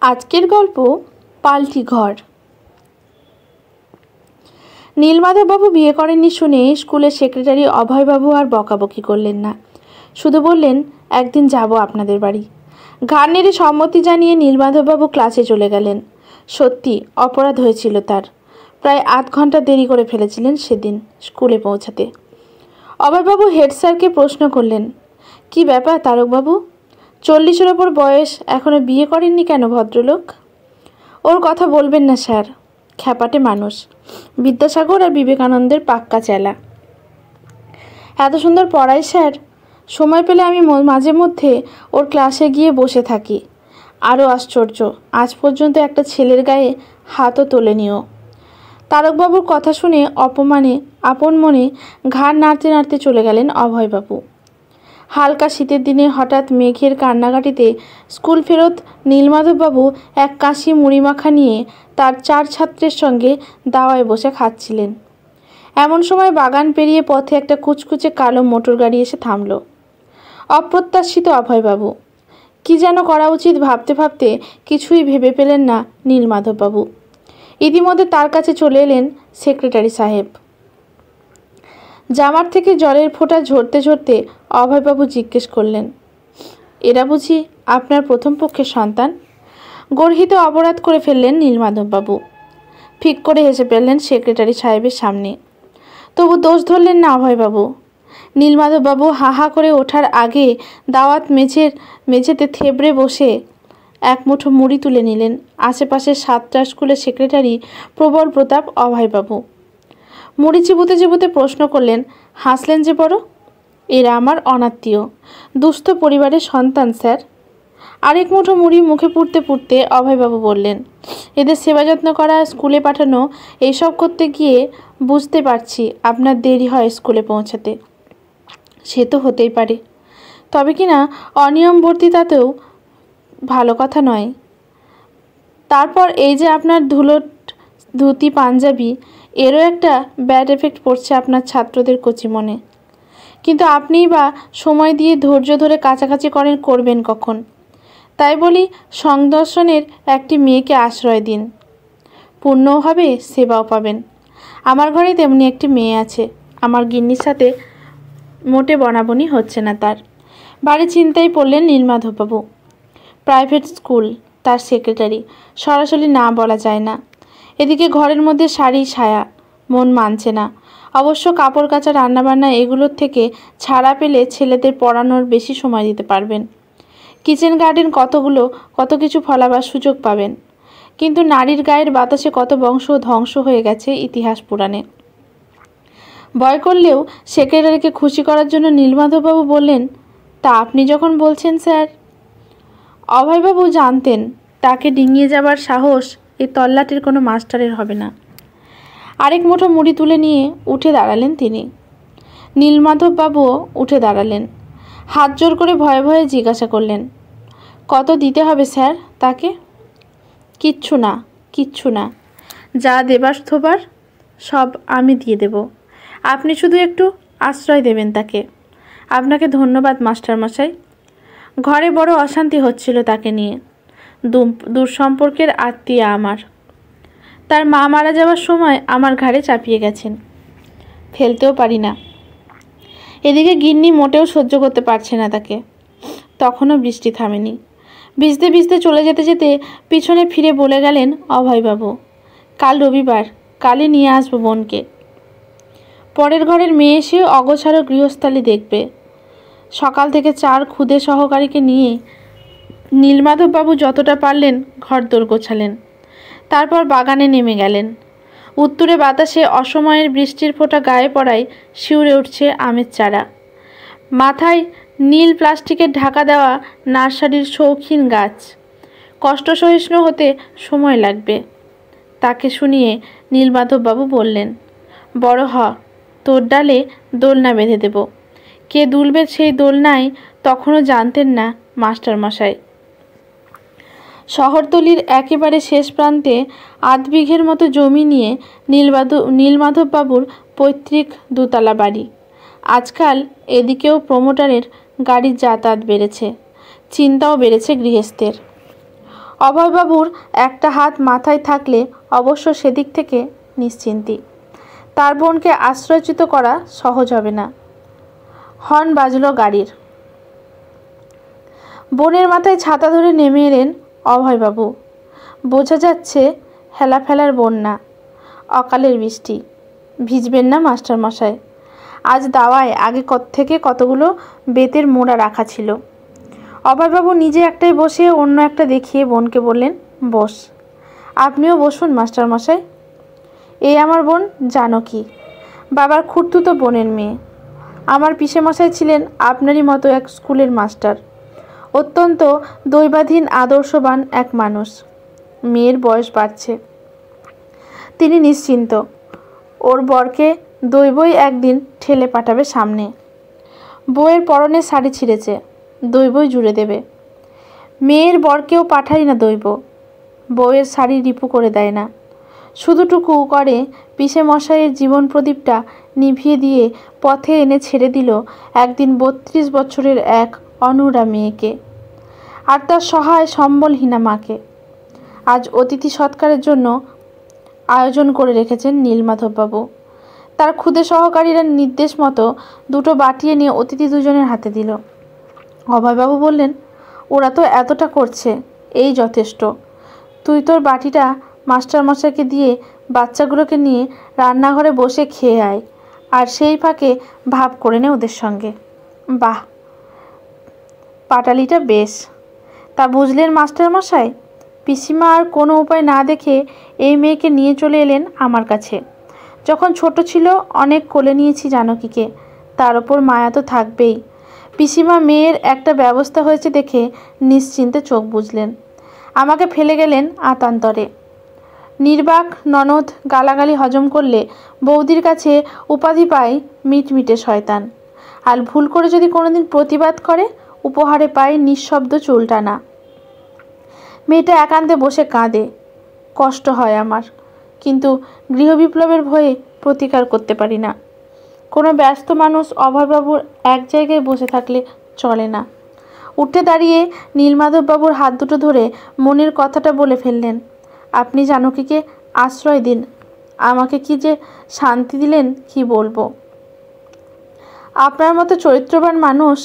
আজকের গল্প পাল্টি ঘর। নীলমাধববাবু বিয়ে করেননি শুনে স্কুলের সেক্রেটারি অভয়বাবু আর বকাবকি করলেন না, শুধু বললেন একদিন যাব আপনাদের বাড়ি। ঘাড় নেড়ে সম্মতি জানিয়ে নীলমাধববাবু ক্লাসে চলে গেলেন। সত্যি অপরাধ হয়েছিল তার, প্রায় আধ ঘন্টা দেরি করে ফেলেছিলেন সেদিন স্কুলে পৌঁছাতে। অভয়বাবু হেড স্যারকে প্রশ্ন করলেন, কি ব্যাপার তারকবাবু, 40-এর ওপর বয়স, এখনও বিয়ে করেননি কেন ভদ্রলোক? ওর কথা বলবেন না স্যার, খ্যাপাটে মানুষ, বিদ্যাসাগর আর বিবেকানন্দের পাক্কা চেলা। এত সুন্দর পড়ায় স্যার, সময় পেলে আমি মাঝে মধ্যে ওর ক্লাসে গিয়ে বসে থাকি। আরও আশ্চর্য, আজ পর্যন্ত একটা ছেলের গায়ে হাতও তোলেনিও। তারকবাবুর কথা শুনে অপমানে আপন মনে ঘাড় নাড়তে নাড়তে চলে গেলেন অভয়বাবু। হালকা শীতের দিনে হঠাৎ মেঘের কান্নাকাটিতে স্কুল ফেরত নীলমাধববাবু এক কাশি মুড়ি মাখা নিয়ে তার 4 ছাত্রের সঙ্গে দাওয়ায় বসে খাচ্ছিলেন। এমন সময় বাগান পেরিয়ে পথে একটা কুচকুচে কালো মোটর গাড়ি এসে থামল। অপ্রত্যাশিত অভয়বাবু। কি যেন করা উচিত ভাবতে ভাবতে কিছুই ভেবে পেলেন না নীলমাধববাবু। ইতিমধ্যে তার কাছে চলে এলেন সেক্রেটারি সাহেব। জামার থেকে জলের ফোঁটা ঝরতে ঝরতে অভয়বাবু জিজ্ঞেস করলেন, এরা বুঝি আপনার প্রথম পক্ষের সন্তান? গর্হিত অপরাধ করে ফেললেন নীলমাধববাবু। ফিক করে হেসে ফেললেন সেক্রেটারি সাহেবের সামনে। তবু দোষ ধরলেন না অভয়বাবু। নীলমাধববাবু হা হা করে ওঠার আগে দাওয়াত মেঝেতে থেবড়ে বসে এক মুঠো মুড়ি তুলে নিলেন আশেপাশের 7টা স্কুলের সেক্রেটারি প্রবল প্রতাপ অভয়বাবু। মুড়ি চিবুতে চিবুতে প্রশ্ন করলেন, হাসলেন যে বড়? এরা আমার অনাত্মীয়, দুস্থ পরিবারের সন্তান স্যার। আরেক মুঠো মুড়ি মুখে পুড়তে পুড়তে অভয়বাবু বললেন, এদের সেবা যত্ন করা, স্কুলে পাঠানো, এইসব করতে গিয়ে বুঝতে পারছি আপনার দেরি হয় স্কুলে পৌঁছাতে। সে তো হতেই পারে, তবে কি না অনিয়মবর্তিতাতেও ভালো কথা নয়। তারপর এই যে আপনার ধুতি পাঞ্জাবি, এরও একটা ব্যাড এফেক্ট পড়ছে আপনার ছাত্রদের কচি মনে। কিন্তু আপনিই বা সময় দিয়ে ধৈর্য ধরে কাছাকাছি করবেন কখন? তাই বলি সংদর্শনের একটি মেয়েকে আশ্রয় দিন, পুণ্যও হবে, সেবাও পাবেন। আমার ঘরে তেমনি একটি মেয়ে আছে, আমার গিন্নির সাথে মোটে বনাবনি হচ্ছে না তার। বাড়ি চিন্তায় পড়লেন নীলমাধববাবু। প্রাইভেট স্কুল, তার সেক্রেটারি, সরাসরি না বলা যায় না। এদিকে ঘরের মধ্যে শাড়ি সায়া, মন মানছে না। অবশ্য কাপড় কাচা, রান্নাবান্না এগুলোর থেকে ছাড়া পেলে ছেলেদের পড়ানোর বেশি সময় দিতে পারবেন। কিচেন গার্ডেন কত কিছু ফলাবার সুযোগ পাবেন। কিন্তু নারীর গায়ের বাতাসে কত বংশ ধ্বংস হয়ে গেছে ইতিহাস পুরাণে। ভয় করলেও সেক্রেটারিকে খুশি করার জন্য নীলমাধববাবু বললেন, তা আপনি যখন বলছেন স্যার। অভয়বাবু জানতেন তাকে ডিঙিয়ে যাবার সাহস এই তল্লাটের কোনো মাস্টারের হবে না। আরেক মুঠো মুড়ি তুলে নিয়ে উঠে দাঁড়ালেন তিনি। নীলমাধববাবুও উঠে দাঁড়ালেন। হাত জোর করে ভয়ে ভয়ে জিজ্ঞাসা করলেন, কত দিতে হবে স্যার তাকে? কিচ্ছু না, যা দেবার থোবার সব আমি দিয়ে দেব, আপনি শুধু একটু আশ্রয় দেবেন তাকে। আপনাকে ধন্যবাদ মাস্টারমশাই। ঘরে বড় অশান্তি হচ্ছিল তাকে নিয়ে। দূর সম্পর্কের আত্মীয়া আমার। তার মা মারা যাওয়ার সময় আমার ঘাড়ে চাপিয়ে গেছেন, ফেলতেও পারি না। এদিকে গিন্নি মোটেও সহ্য করতে পারছে না তাকে। তখনও বৃষ্টি থামেনি। ভিজতে ভিজতে চলে যেতে যেতে পিছনে ফিরে বলে গেলেন অভয়বাবু, কাল রবিবার, কালই নিয়ে আসবো বোনকে। পরের ঘরের মেয়ে এসে অগোছালো গৃহস্থালি দেখবে। সকাল থেকে 4 ক্ষুদে সহকারীকে নিয়ে নীলমাধববাবু যতটা পারলেন ঘরদোর গোছালেন। তারপর বাগানে নেমে গেলেন। উত্তুরে বাতাসে অসময়ের বৃষ্টির ফোঁটা গায়ে পড়ায় শিউরে উঠছে আমের চারা। মাথায় নীল প্লাস্টিকের ঢাকা দেওয়া নার্সারির শৌখিন গাছ। কষ্ট সহিষ্ণু হতে সময় লাগবে। তাকে শুনিয়ে নীলমাধববাবু বললেন, বড় হ, তোর ডালে দোলনা বেঁধে দেব। কে দুলবে সেই দোলনায় তখনও জানতেন না মাস্টারমশাই। শহরতলির একেবারে শেষ প্রান্তে 8 বিঘের মতো জমি নিয়ে নীলমাধববাবুর পৈতৃক 2 তলা বাড়ি। আজকাল এদিকেও প্রমোটারের গাড়ির যাতায়াত বেড়েছে, চিন্তাও বেড়েছে গৃহস্থের। অভয়বাবুর একটা হাত মাথায় থাকলে অবশ্য সেদিক থেকে নিশ্চিন্তি। তার বোনকে আশ্রয়চ্যুত করা সহজ হবে না। হর্ন বাজল গাড়ির। বোনের মাথায় ছাতা ধরে নেমে এলেন অভয়বাবু। বোঝা যাচ্ছে হেলা ফেলার বন্যা, অকালের বৃষ্টি। ভিজবেন না মাস্টারমশাই, আজ দাওয়ায় আগে থেকে কতগুলো বেতের মোড়া রাখা ছিল। অভয়বাবু নিজে একটাই বসে অন্য একটা দেখিয়ে বোনকে বললেন, বস। আপনিও বসুন মাস্টারমশাই। এই আমার বোন জানকী, বাবার খুড়তুতো বোনের মেয়ে। আমার পিসেমশাই ছিলেন আপনারই মতো এক স্কুলের মাস্টার, অত্যন্ত দৈবাধীন আদর্শবান এক মানুষ। মেয়ের বয়স বাড়ছে, তিনি নিশ্চিন্ত ওর বরকে দৈবই একদিন ঠেলে পাঠাবে সামনে। বউয়ের পরনে শাড়ি ছিঁড়েছে, দৈবই জুড়ে দেবে। মেয়ের বরকেও পাঠাই না দৈব, বউয়ের শাড়ি রিপু করে দেয় না। শুধুটুকু করে পিসেমশাইয়ের জীবন প্রদীপটা নিভিয়ে দিয়ে পথে এনে ছেড়ে দিল একদিন 32 বছরের এক অনুরা মেয়েকে আর তার সহায় সম্বলহীনা মাকে। আজ অতিথি সৎকারের জন্য আয়োজন করে রেখেছেন নীলমাধববাবু। তার ক্ষুদে সহকারীরা নির্দেশ মতো দুটো বাটি নিয়ে অতিথি দুজনের হাতে দিল। অভয়বাবু বললেন, ওরা তো এতটা করছে, এই যথেষ্ট। তুই তোর বাটিটা মাস্টারমশাইকে দিয়ে বাচ্চাগুলোকে নিয়ে রান্নাঘরে বসে খেয়ে আয়, আর সেই ফাঁকে ভাব করে নে ওদের সঙ্গে। বাহ, পাটালিটা বেশ। তা বুঝলেন মাস্টারমশাই? পিসিমা আর কোনো উপায় না দেখে এই মেয়েকে নিয়ে চলে এলেন আমার কাছে। যখন ছোট ছিল অনেক কোলে নিয়েছি জানকীকে, তার ওপর মায়া তো থাকবেই। পিসিমা মেয়ের একটা ব্যবস্থা হয়েছে দেখে নিশ্চিন্তে চোখ বুঝলেন। আমাকে ফেলে গেলেন আতান্তরে। নির্বাক ননদ গালাগালি হজম করলে বৌদির কাছে উপাধি পায় মিটমিটে শয়তান, আর ভুল করে যদি কোনোদিন প্রতিবাদ করে উপহারে পায় নিঃশব্দ চুলটানা। মেয়েটা একান্তে বসে কাঁদে, কষ্ট হয় আমার, কিন্তু গৃহবিপ্লবের ভয়ে প্রতিকার করতে পারি না। কোনো ব্যস্ত মানুষ অভয়বাবুর এক জায়গায় বসে থাকলে চলে না। উঠে দাঁড়িয়ে নীলমাধববাবুর হাত দুটো ধরে মনের কথাটা বলে ফেললেন, আপনি জানকীকে আশ্রয় দিন, আমাকে কি যে শান্তি দিলেন কি বলবো। আপনার মতো চরিত্রবান মানুষ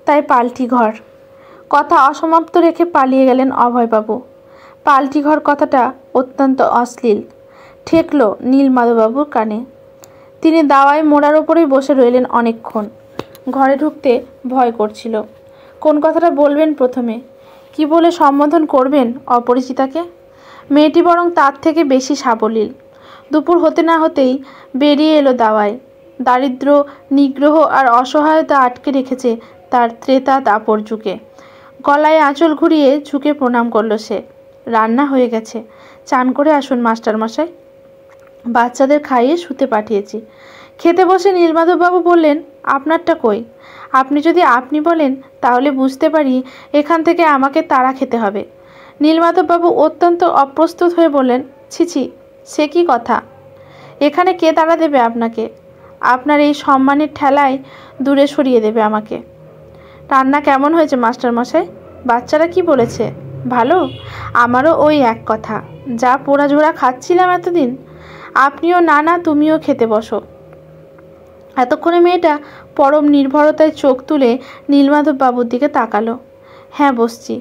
তাই পাল্টি ঘর। কথা অসমাপ্ত রেখে পালিয়ে গেলেন অভয়বাবু। পাল্টি ঘর কথাটা অত্যন্ত অশ্লীল ঠেকল নীলমাধববাবুর কানে। তিনি দাওয়ায় মোড়ার ওপরেই বসে রইলেন অনেকক্ষণ। ঘরে ঢুকতে ভয় করছিল। কোন কথাটা বলবেন প্রথমে, কি বলে সম্বোধন করবেন অপরিচিতাকে? মেয়েটি বরং তার থেকে বেশি সাবলীল। দুপুর হতে না হতেই বেরিয়ে এলো দাওয়ায়। দারিদ্র, নিগ্রহ আর অসহায়তা আটকে রেখেছে তার ত্রেতা দাপর যুগে। গলায় আঁচল ঘুরিয়ে ঝুঁকে প্রণাম করল সে। রান্না হয়ে গেছে, চান করে আসুন মাস্টারমশাই, বাচ্চাদের খাইয়ে শুতে পাঠিয়েছি। খেতে বসে নীলমাধববাবু বললেন, আপনারটা কই? আপনি যদি আপনি বলেন তাহলে বুঝতে পারি এখান থেকে আমাকে তাড়া খেতে হবে। নীলমাধববাবু অত্যন্ত অপ্রস্তুত হয়ে বললেন, ছিছি, সে কি কথা? এখানে কে তাড়া দেবে আপনাকে? আপনার এই সম্মানের ঠেলায় দূরে সরিয়ে দেবে আমাকে। রান্না কেমন হয়েছে মাস্টারমশাই? বাচ্চারা কি বলেছে? ভালো? আমারও ওই এক কথা, যা পোড়াঝোড়া খাচ্ছিলাম এতদিন। আপনিও না না তুমিও খেতে বসো। এতক্ষণে মেয়েটা পরম নির্ভরতায় চোখ তুলে নীলমাধববাবুর দিকে তাকালো। হ্যাঁ বসছি।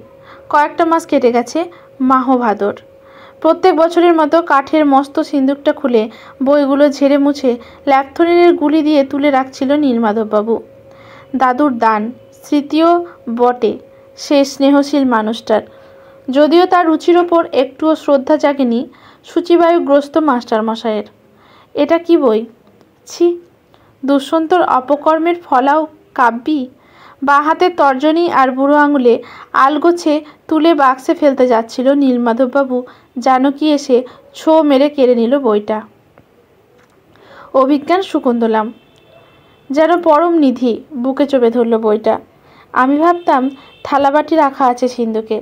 কয়েকটা মাস কেটে গেছে, মাহ ভাদর। প্রত্যেক বছরের মতো কাঠের মস্ত সিন্দুকটা খুলে বইগুলো ঝেড়ে মুছে ল্যাপথনিনের গুলি দিয়ে তুলে রাখছিল নীলমাধববাবু। দাদুর দান, স্মৃতিও বটে সে স্নেহশীল মানুষটার, যদিও তার রুচির ওপর একটুও শ্রদ্ধা জাগেনি সূচিবায়ুগ্রস্ত মাস্টারমশাইয়ের। এটা কি বই? ছি, দুষ্যন্তর অপকর্মের ফলাও কাব্যি। বা হাতের তর্জনী আর বুড়ো আঙুলে আলগোছে তুলে বাক্সে ফেলতে যাচ্ছিল নীলমাধববাবু, জানকী এসে ছো মেরে কেড়ে নিল বইটা। অভিজ্ঞান শকুন্তলাম যেন পরম নিধি বুকে চেপে ধরল বইটা। আমি ভাবতাম থালাবাটি রাখা আছে সিন্ধুকে,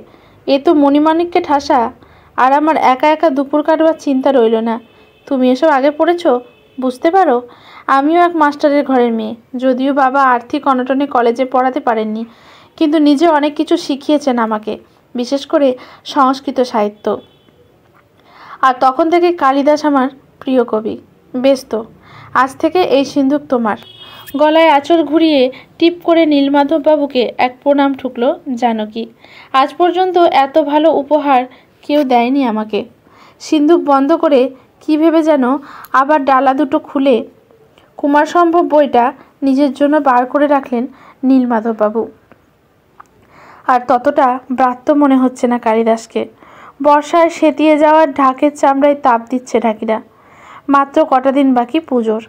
এ তো মণিমাণিক্যে ঠাসা। আর আমার একা একা দুপুর কাটবার চিন্তা রইল না। তুমি এসব আগে পড়েছ, বুঝতে পারো। আমিও এক মাস্টারের ঘরের মেয়ে, যদিও বাবা আর্থিক অনটনে কলেজে পড়াতে পারেননি, কিন্তু নিজে অনেক কিছু শিখিয়েছেন আমাকে। বিশেষ করে সংস্কৃত সাহিত্য। আর তখন থেকে কালিদাস আমার প্রিয় কবি। বেশ তো, আজ থেকে এই সিন্দুক তোমার। গলায় আঁচল ঘুরিয়ে টিপ করে নীলমাধববাবুকে এক প্রণাম ঠুকলো জানকী। আজ পর্যন্ত এত ভালো উপহার কেউ দেয়নি আমাকে। সিন্দুক বন্ধ করে কী ভেবে যেন আবার ডালা দুটো খুলে কুমার সম্ভব বইটা নিজের জন্য বার করে রাখলেন নীলমাধববাবু। আর ততটা ব্রাত্য মনে হচ্ছে না কালিদাসকে। বর্ষায় সেতিয়ে যাওয়ার ঢাকের চামড়ায় তাপ দিচ্ছে ঢাকিরা। মাত্র কটা দিন বাকি পুজোর।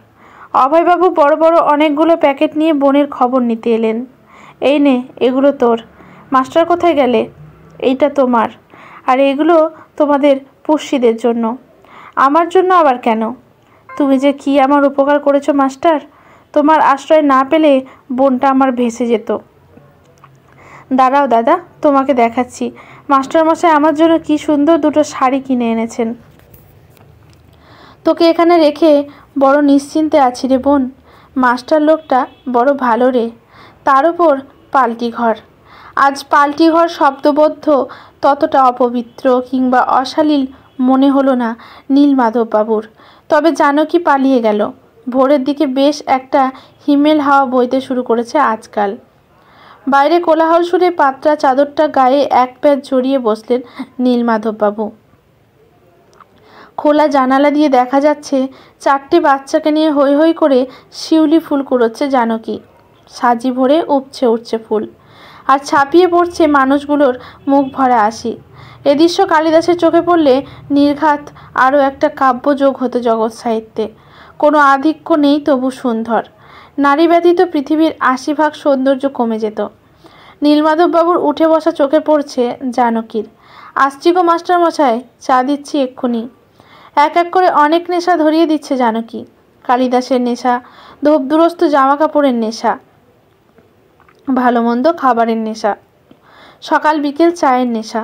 অভয়বাবু বড় বড় অনেকগুলো প্যাকেট নিয়ে বোনের খবর নিতে এলেন। এই নে, এগুলো তোর। মাস্টার কোথায় গেলে? এইটা তোমার। আর এগুলো তোমাদের পুষ্যিদের জন্য। আমার জন্য আবার কেন? তুমি যে কি আমার উপকার করেছো মাস্টার। তোমার আশ্রয় না পেলে বোনটা আমার ভেসে যেত। দাঁড়াও দাদা, তোমাকে দেখাচ্ছি মাস্টারমশাই আমার জন্য কি সুন্দর দুটো শাড়ি কিনে এনেছেন। তোকে এখানে রেখে বড় নিশ্চিন্তে আছি রে বোন। মাস্টার লোকটা বড় ভালো রে। তার উপর পাল্টি ঘর। আজ পাল্টি ঘর শব্দবদ্ধ ততটা অপবিত্র কিংবা অশালীল মনে হলো না নীলমাধববাবুর। তবে জানকী পালিয়ে গেল। ভোরের দিকে বেশ একটা হিমেল হাওয়া বইতে শুরু করেছে আজকাল। বাইরে কোলাহল শুনে পাতলা চাদরটা গায়ে এক প্যাচ জড়িয়ে বসলেন নীলমাধববাবু। খোলা জানালা দিয়ে দেখা যাচ্ছে 4টে বাচ্চাকে নিয়ে হৈ হৈ করে শিউলি ফুল কুড়োচ্ছে জানকী। সাজি ভরে উপচে উঠছে ফুল, আর ছাপিয়ে পড়ছে মানুষগুলোর মুখ ভরা হাসি। এ দৃশ্য কালিদাসের চোখে পড়লে নির্ঘাত আরও একটা কাব্য যোগ হতো জগৎ সাহিত্যে। কোনো আধিক্য নেই, তবু সুন্দর। নারী ব্যতীত পৃথিবীর 80% সৌন্দর্য কমে যেত। নীলমাধববাবুর উঠে বসা চোখে পড়ছে জানকীর। আসছি গো মাস্টারমশাই, চা দিচ্ছি এক্ষুনি। এক এক করে অনেক নেশা ধরিয়ে দিচ্ছে জানকী। কালিদাসের নেশা, ধূপদুরস্ত জামা কাপড়ের নেশা, ভালো মন্দ খাবারের নেশা, সকাল বিকেল চায়ের নেশা।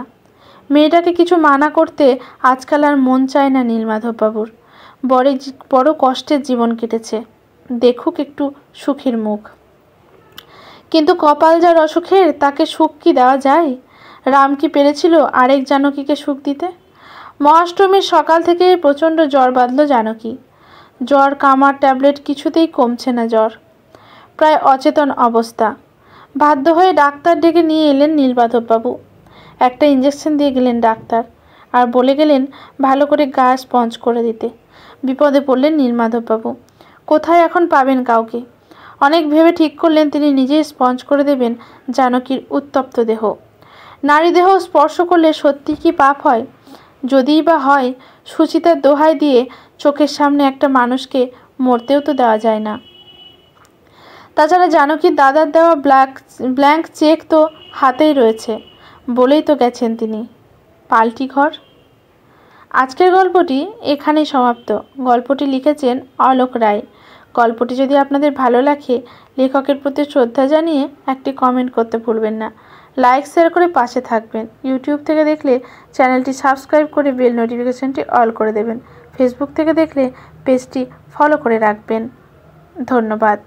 মেয়েটাকে কিছু মানা করতে আজকাল আর মন চায় না নীলমাধববাবুর। বড় কষ্টের জীবন কেটেছে, দেখুক একটু সুখের মুখ। কিন্তু কপাল যার অসুখের, তাকে সুখ কি দেওয়া যায়? রাম কি পেরেছিল আরেক জানকীকে সুখ দিতে? মহাষ্টমীর সকাল থেকে প্রচণ্ড জ্বর বাঁধল জানকী। জ্বর, কামার, ট্যাবলেট, কিছুতেই কমছে না জ্বর। প্রায় অচেতন অবস্থা। বাধ্য হয়ে ডাক্তার ডেকে নিয়ে এলেন নীলমাধববাবু। একটা ইঞ্জেকশন দিয়ে গেলেন ডাক্তার, আর বলে গেলেন ভালো করে গা স্পঞ্জ করে দিতে। বিপদে পড়লেন নীলমাধববাবু। কোথায় এখন পাবেন কাউকে? অনেক ভেবে ঠিক করলেন তিনি নিজেই স্পঞ্জ করে দেবেন জানকীর উত্তপ্ত দেহ। নারী দেহ স্পর্শ করলে সত্যি কি পাপ হয়? যদিই বা হয়, সুচিতার দোহাই দিয়ে চোখের সামনে একটা মানুষকে মরতেও তো দেওয়া যায় না। তাছাড়া জানকীর দাদার দেওয়া ব্ল্যাঙ্ক চেক তো হাতেই রয়েছে বলেই তো গেছেন তিনি। পাল্টি ঘর। আজকের গল্পটি এখানেই সমাপ্ত। গল্পটি লিখেছেন অলোক রায়। গল্পটি যদি আপনাদের ভালো লাগে, লেখকের প্রতি শ্রদ্ধা জানিয়ে একটি কমেন্ট করতে ভুলবেন না। লাইক শেয়ার করে পাশে থাকবেন। ইউটিউব থেকে দেখলে চ্যানেলটি সাবস্ক্রাইব করে বেল নোটিফিকেশনটি অল করে দেবেন। ফেসবুক থেকে দেখলে পেজটি ফলো করে রাখবেন। ধন্যবাদ।